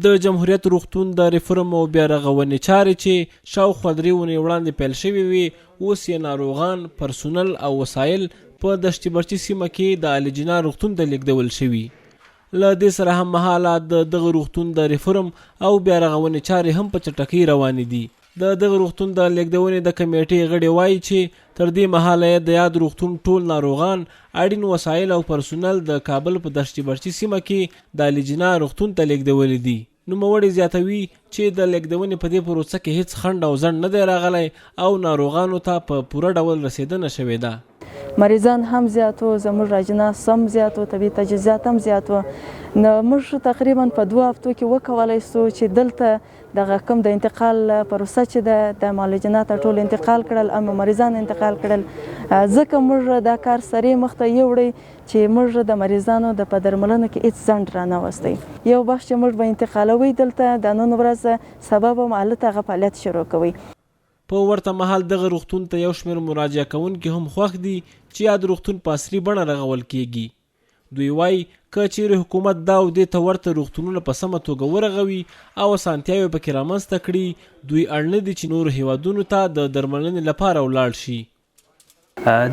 د جمهوریت روغتون د ریفورم او بیا رغونې چارې چې شاوخوا 3 اونۍ وړاندې پیل شوې وي، اوس یې ناروغان، پرسونل او وسایل په دشت برچي سیمه کې د علي جناح روغتون ته لیږدول شوي. له دې سره هم مهاله د دغه روغتون د ریفورم او بیا رغونې چارې هم په چټکۍ روانې دي. د دغه روغتون د لیږدونې د کمیټې غړي وایي چې تر دې مهاله یې د یاد روغتون ټول ناروغان، اړین وسایل او پرسونل د کابل په دشت برچي سیمه کې د علي جناح روغتون ته لیږدولي دي. نوموړی زیاتوي چې د لیږدونې په دې پروسه کې هیڅ خنډ او ځنډ نه دی راغلی او ناروغانو ته په پوره ډول رسیدنه شوې ده. مریضان هم زیات وو، زموږ اجناس هم زیات وو، طبي تجهیزات هم زیات وو. نو موږ تقریبا په 2 هفتو کې وکولی سو چې دلته دغه کوم د انتقال پروسه چې ده د معالجینات ټول انتقال کړل، اما مریضان انتقال کړل. ځکه موږ دا کار سریع مخته یوړی چې موږ د مریضانو د په درملنه کې هیڅ ځنډ رانه یو بخت چې موږ به انتقالوي دلته د نن ورځ سبب هم هلته هغه فعالیت شروع کوي. په ورته مهال دغه روغتون ته یو شمېر مراجعه کوونکي هم خوښ دي چې یاد روغتون په عصري بڼه رغول کیږي. دوی وایي که چیرې حکومت دا او دې ته ورته روغتونونه په سمه توګه ورغوي او اسانتیاوې پکې رامنځته کړي، دوی اړ نه دي چې نورو هیوادونو ته د درملنې لپاره ولاړ شي.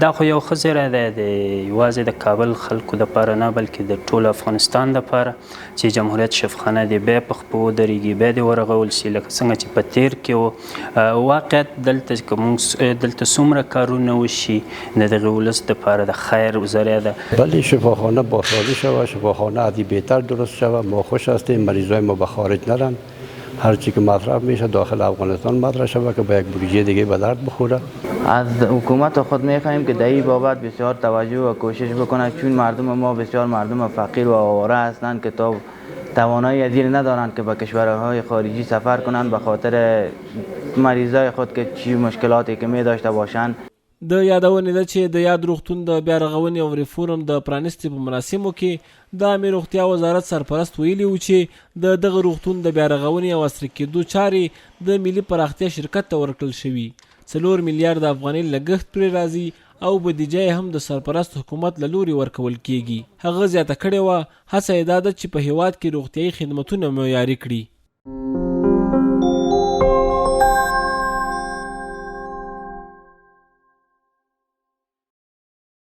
دا خو یو ښه زیری دی د یوازې د کابل خلکو دپاره نه بلکې د ټول افغانستان دپاره چې جمهوریت شفاخانه دی بیا په خپو ودرېږي، بیا دې ورغول شي لکه څنګه چې په تیر کې و. واقعیت دلته که موږ دلته څومره کارونه وشي د دغه ولس دپاره د خیر ذریعه ده. بله شفاخانه بازسازی شود، شفاخانه از این بهتر درست شود. ما خوش هستیم مریضای ما به خارج نرن، هر چی که مصرف میشه داخل افغانستان مطرح شود که با یک بودجه دیگه به درد بخوره. از حکومت خود میخواهیم که در این بابت بسیار توجه و کوشش بکنه، چون مردم ما بسیار مردم فقیر و آواره هستند که تا توانایی از این ندارند که به کشورهای خارجی سفر کنند به خاطر مریضای خود که چی مشکلاتی که می داشته باشند. د یادونې ده چې د یاد روغتون د بیا رغونې او ریفورم د پرانیستې په مراسمو کې د عامې روغتیا وزارت سرپرست ویلي و چې د دغه روغتون د بیا رغونې او عصري کېدو چارې د ملي پراختیا شرکت ته ورکړل شوي. 4 میلیارد افغانۍ لګښت پرې راځي او بودیجه هم د سرپرست حکومت له لوري ورکول کیږي. هغه زیاته کړې وه هڅه یې دا ده چې په هیواد کې روغتیایي خدمتونه معیاري کړي.